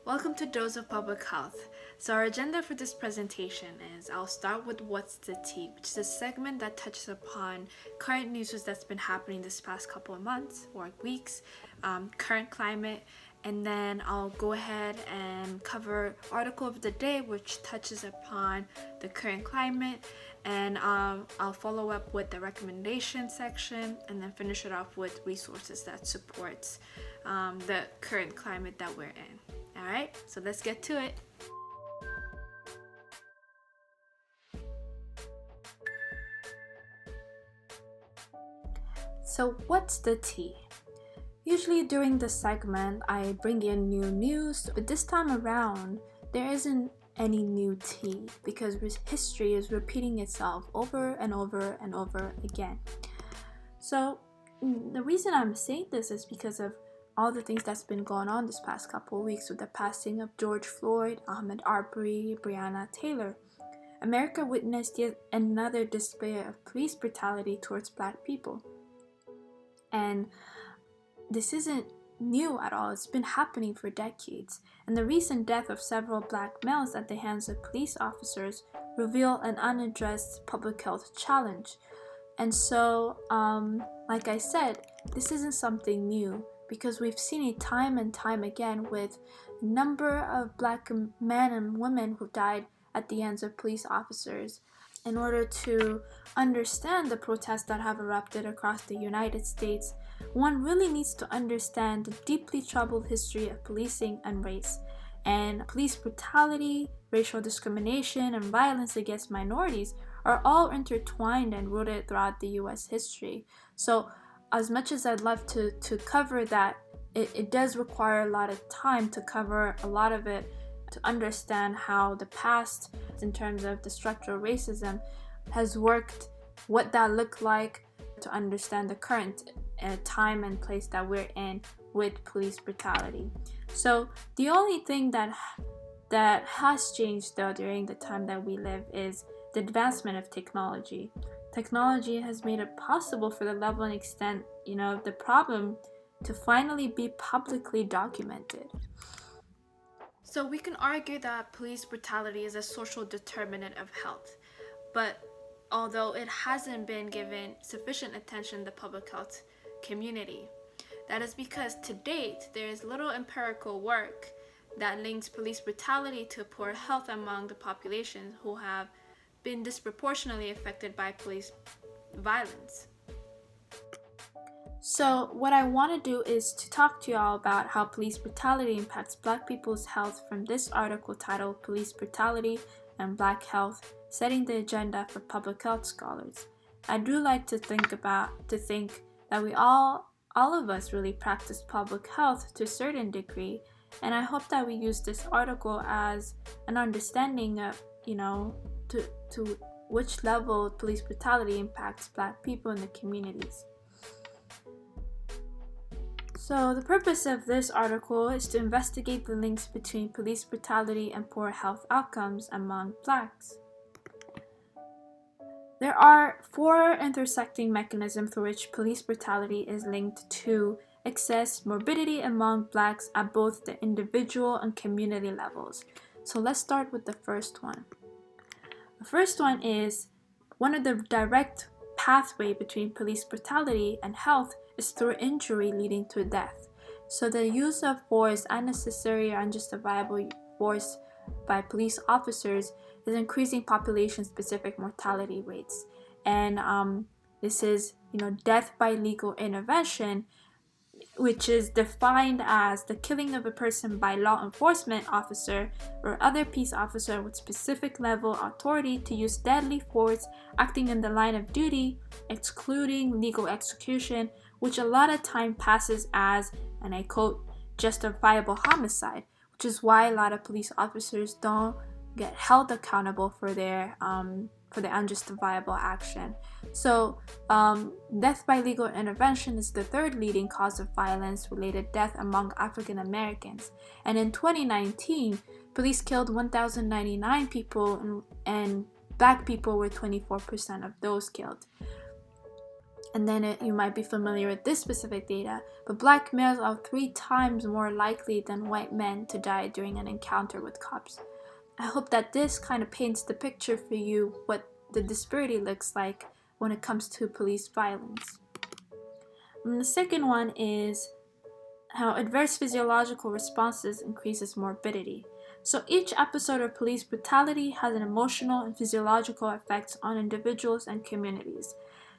Welcome to Dose of Public Health. So our agenda for this presentation is I'll start with What's the Tea, which is a segment that touches upon current news that's been happening this past couple of months or weeks, current climate, and then I'll go ahead and cover Article of the Day, which touches upon the current climate, and I'll follow up with the recommendation section, and then finish it off with resources that supports the current climate that we're in. Alright, so let's get to it. So what's the tea? Usually during this segment, I bring in new news, but this time around, there isn't any new tea because history is repeating itself over and over and over again. So the reason I'm saying this is because of all the things that's been going on this past couple of weeks with the passing of George Floyd, Ahmaud Arbery, Breonna Taylor. America witnessed yet another display of police brutality towards Black people. And this isn't new at all. It's been happening for decades. And the recent death of several Black males at the hands of police officers reveal an unaddressed public health challenge. And so, like I said, this isn't something new because we've seen it time and time again with a number of Black men and women who died at the hands of police officers. In order to understand the protests that have erupted across the United States, one really needs to understand the deeply troubled history of policing and race. And police brutality, racial discrimination, and violence against minorities are all intertwined and rooted throughout the U.S. history. So as much as I'd love to cover that, it does require a lot of time to cover a lot of it, to understand how the past, in terms of the structural racism, has worked, what that looked like, to understand the current time and place that we're in with police brutality. So the only thing that has changed though during the time that we live is the advancement of technology. Technology has made it possible for the level and extent, of the problem to finally be publicly documented. So we can argue that police brutality is a social determinant of health, but although it hasn't been given sufficient attention in the public health community, that is because to date there is little empirical work that links police brutality to poor health among the population who have been disproportionately affected by police violence. So what I want to do is to talk to y'all about how police brutality impacts Black people's health from this article titled Police Brutality and Black Health, Setting the Agenda for Public Health Scholars. I do like to think that we all of us really practice public health to a certain degree, and I hope that we use this article as an understanding of, to which level police brutality impacts Black people in the communities. So the purpose of this article is to investigate the links between police brutality and poor health outcomes among Blacks. There are 4 intersecting mechanisms through which police brutality is linked to excess morbidity among Blacks at both the individual and community levels. So let's start with the first one. The first one is one of the direct pathway between police brutality and health is through injury leading to death. So the use of force, unnecessary or unjustifiable force by police officers is increasing population-specific mortality rates. And this is, death by legal intervention, which is defined as the killing of a person by law enforcement officer or other peace officer with specific level authority to use deadly force acting in the line of duty, excluding legal execution, which a lot of time passes as, and I quote, justifiable homicide, which is why a lot of police officers don't get held accountable for their unjustifiable action. So death by legal intervention is the third leading cause of violence-related death among African Americans. And in 2019, police killed 1,099 people, and Black people were 24% of those killed. And then you might be familiar with this specific data, but black males are 3 times more likely than white men to die during an encounter with cops. I hope that this kind of paints the picture for you what the disparity looks like when it comes to police violence. And the second one is how adverse physiological responses increases morbidity. So each episode of police brutality has an emotional and physiological effects on individuals and communities.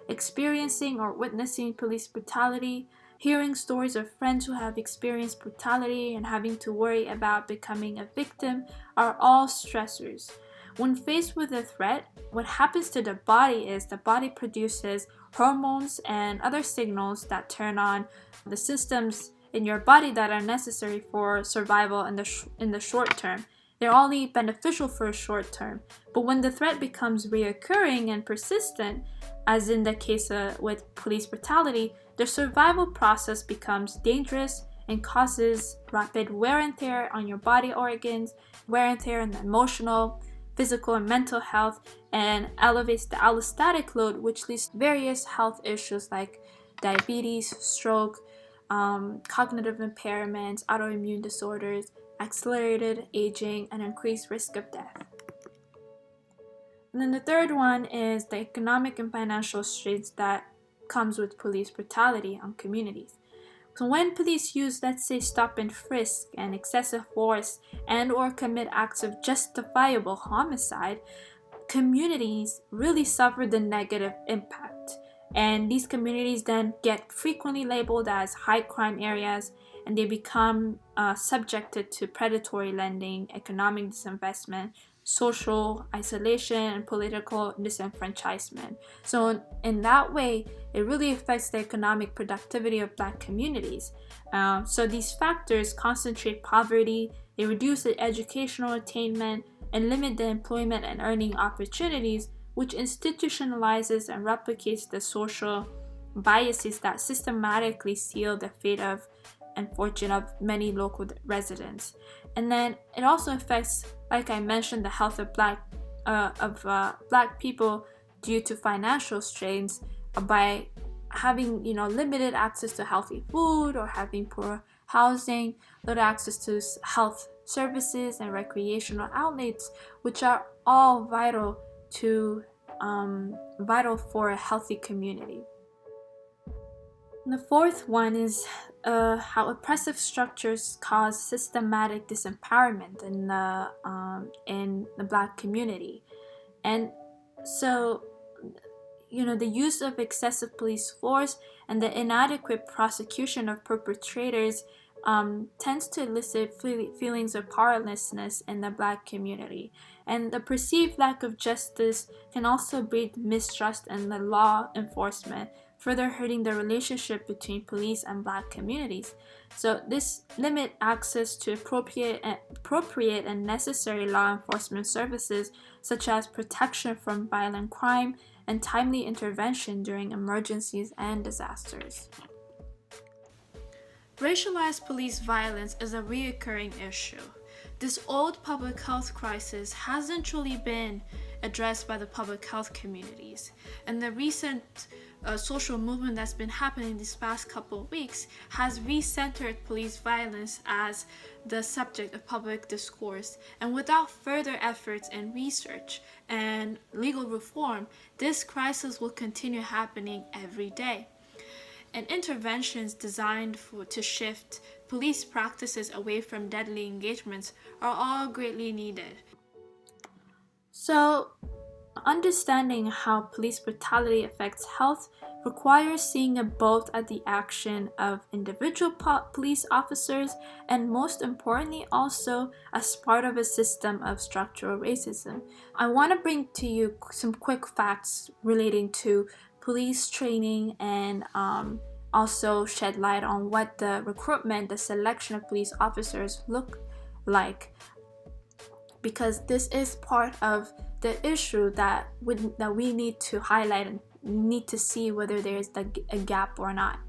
Experiencing or witnessing police brutality, hearing stories of friends who have experienced brutality and having to worry about becoming a victim are all stressors. When faced with a threat, what happens to the body is the body produces hormones and other signals that turn on the systems in your body that are necessary for survival in the short term. They're only beneficial for a short term, but when the threat becomes reoccurring and persistent, as in the case with police brutality, the survival process becomes dangerous and causes rapid wear and tear on your body organs, wear and tear in the emotional, physical, and mental health, and elevates the allostatic load, which leads to various health issues like diabetes, stroke, cognitive impairments, autoimmune disorders, accelerated aging, and increased risk of death. And then the third one is the economic and financial strains that comes with police brutality on communities. So when police use, let's say, stop and frisk and excessive force and or commit acts of justifiable homicide, communities really suffer the negative impact. And these communities then get frequently labeled as high crime areas, and they become subjected to predatory lending, economic disinvestment, social isolation, and political disenfranchisement. So in that way, it really affects the economic productivity of Black communities. So these factors concentrate poverty, they reduce the educational attainment, and limit the employment and earning opportunities, which institutionalizes and replicates the social biases that systematically seal the fate of and fortune of many local residents. And then it also affects, like I mentioned, the health of Black people due to financial strains by having limited access to healthy food or having poor housing, little access to health services and recreational outlets, which are all vital for a healthy community. And the fourth one is how oppressive structures cause systematic disempowerment in the Black community. And so the use of excessive police force and the inadequate prosecution of perpetrators tends to elicit feelings of powerlessness in the Black community. And the perceived lack of justice can also breed mistrust in the law enforcement, further hurting the relationship between police and Black communities. So this limits access to appropriate and necessary law enforcement services, such as protection from violent crime and timely intervention during emergencies and disasters. Racialized police violence is a recurring issue. This old public health crisis hasn't truly been addressed by the public health communities, and the recent social movement that's been happening these past couple of weeks has recentered police violence as the subject of public discourse. And without further efforts in research and legal reform, this crisis will continue happening every day. And interventions designed to shift police practices away from deadly engagements are all greatly needed. So, understanding how police brutality affects health requires seeing both at the action of individual police officers and, most importantly, also as part of a system of structural racism. I want to bring to you some quick facts relating to police training and also shed light on what the recruitment, the selection of police officers look like, because this is part of the issue that we need to highlight and need to see whether there is a gap or not.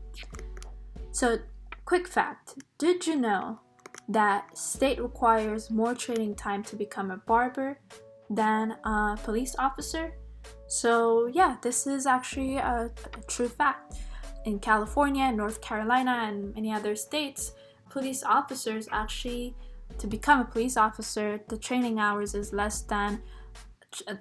So, quick fact, did you know that state requires more training time to become a barber than a police officer? So yeah, this is actually a true fact. In California, North Carolina, and many other states, police officers actually, to become a police officer, the training hours is less than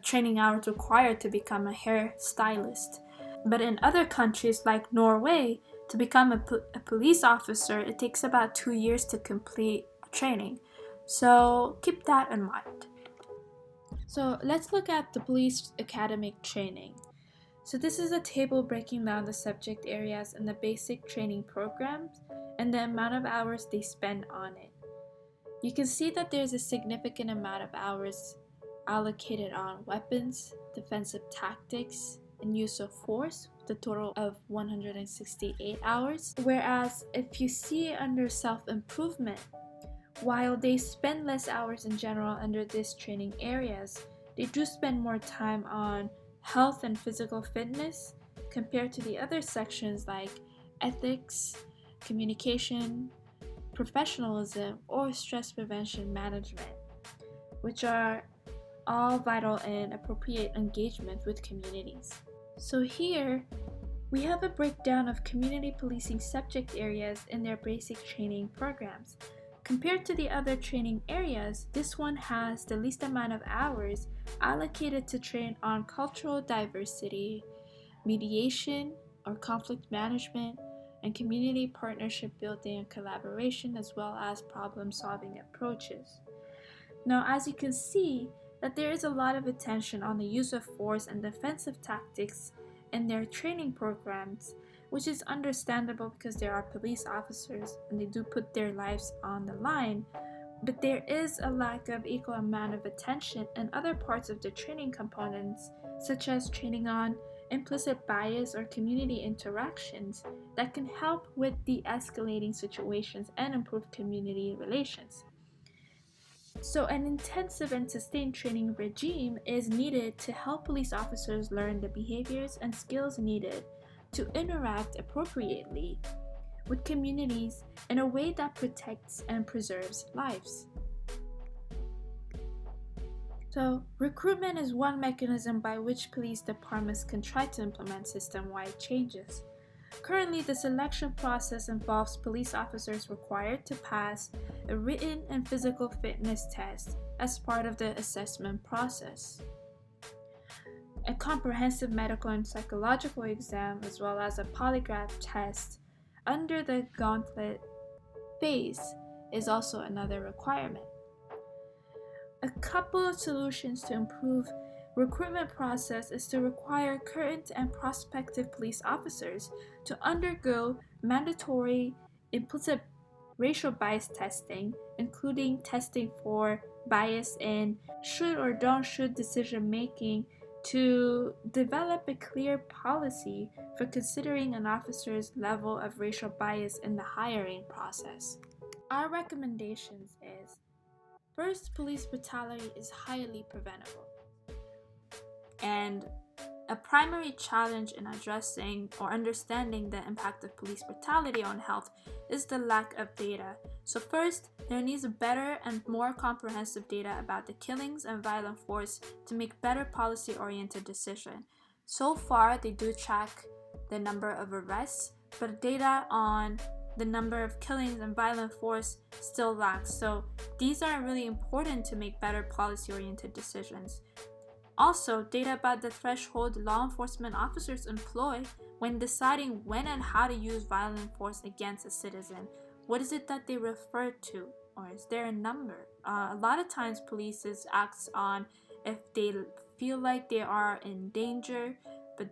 training hours required to become a hairstylist. But in other countries like Norway, to become a police officer, it takes about 2 years to complete training. So keep that in mind. So let's look at the police academic training. So this is a table breaking down the subject areas and the basic training programs and the amount of hours they spend on it. You can see that there's a significant amount of hours allocated on weapons, defensive tactics, and use of force, with a total of 168 hours. Whereas if you see under self-improvement, while they spend less hours in general under these training areas, they do spend more time on health and physical fitness compared to the other sections like ethics, communication, professionalism, or stress prevention management, which are all vital and appropriate engagement with communities. So here, we have a breakdown of community policing subject areas in their basic training programs. Compared to the other training areas, this one has the least amount of hours allocated to train on cultural diversity, mediation or conflict management, and community partnership building and collaboration, as well as problem-solving approaches. Now, as you can see, that there is a lot of attention on the use of force and defensive tactics in their training programs, which is understandable because they are police officers and they do put their lives on the line. But there is a lack of equal amount of attention in other parts of the training components, such as training on implicit bias or community interactions that can help with de-escalating situations and improve community relations. So an intensive and sustained training regime is needed to help police officers learn the behaviors and skills needed to interact appropriately with communities in a way that protects and preserves lives. So, recruitment is one mechanism by which police departments can try to implement system-wide changes. Currently, the selection process involves police officers required to pass a written and physical fitness test as part of the assessment process, a comprehensive medical and psychological exam, as well as a polygraph test under the gauntlet phase is also another requirement. A couple of solutions to improve recruitment process is to require current and prospective police officers to undergo mandatory implicit racial bias testing, including testing for bias in should or don't should decision making, to develop a clear policy for considering an officer's level of racial bias in the hiring process. Our recommendations is: first, police brutality is highly preventable. And a primary challenge in addressing or understanding the impact of police brutality on health is the lack of data. So first, there needs better and more comprehensive data about the killings and violent force to make better policy-oriented decisions. So far, they do track the number of arrests, but data on the number of killings and violent force still lacks. So these are really important to make better policy-oriented decisions. Also, data about the threshold law enforcement officers employ when deciding when and how to use violent force against a citizen. What is it that they refer to? Or is there a number? A lot of times police acts on if they feel like they are in danger, but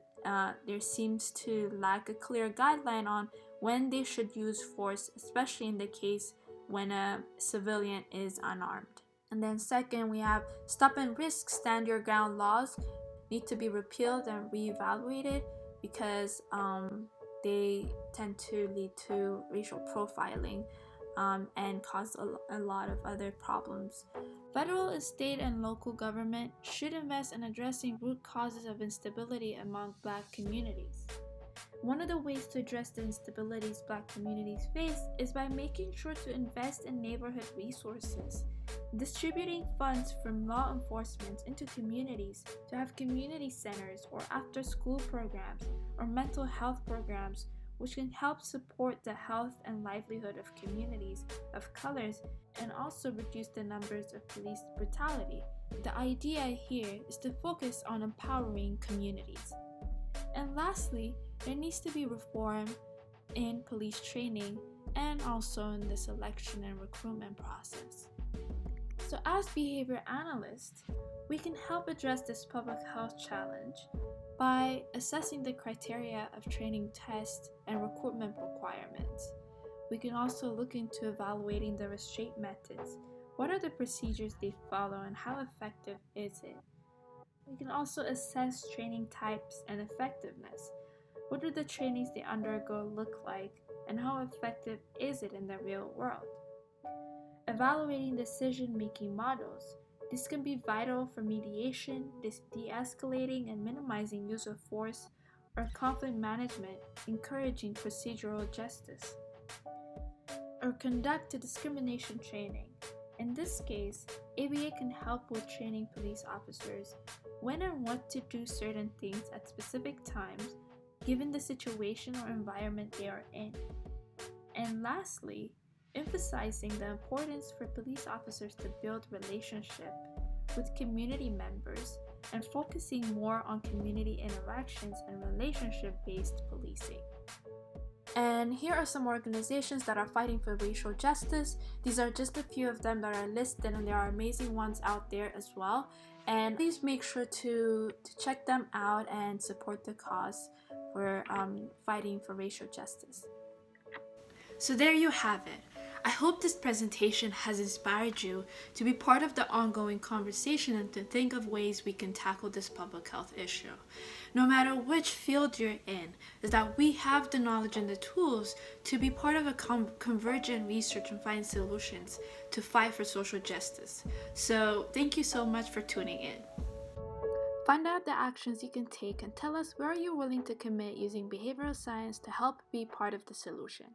there seems to lack a clear guideline on when they should use force, especially in the case when a civilian is unarmed. And then second, we have stop and risk stand your ground laws need to be repealed and reevaluated because they tend to lead to racial profiling and cause a lot of other problems. Federal, state, and local government should invest in addressing root causes of instability among Black communities. One of the ways to address the instabilities Black communities face is by making sure to invest in neighborhood resources, distributing funds from law enforcement into communities to have community centers or after-school programs or mental health programs which can help support the health and livelihood of communities of colors and also reduce the numbers of police brutality. The idea here is to focus on empowering communities. And lastly, there needs to be reform in police training and also in the selection and recruitment process. So as behavior analysts, we can help address this public health challenge by assessing the criteria of training tests and recruitment requirements. We can also look into evaluating the restraint methods. What are the procedures they follow and how effective is it? We can also assess training types and effectiveness. What do the trainings they undergo look like and how effective is it in the real world? Evaluating decision-making models. This can be vital for mediation, de-escalating and minimizing use of force, or conflict management, encouraging procedural justice. Or conduct a discrimination training. In this case, ABA can help with training police officers when and what to do certain things at specific times, given the situation or environment they are in. And lastly, emphasizing the importance for police officers to build relationship with community members and focusing more on community interactions and relationship-based policing. And here are some organizations that are fighting for racial justice. These are just a few of them that are listed, and there are amazing ones out there as well. And please make sure to check them out and support the cause for fighting for racial justice. So there you have it. I hope this presentation has inspired you to be part of the ongoing conversation and to think of ways we can tackle this public health issue. No matter which field you're in, is that we have the knowledge and the tools to be part of a convergent research and find solutions to fight for social justice. So thank you so much for tuning in. Find out the actions you can take and tell us where you're willing to commit using behavioral science to help be part of the solution.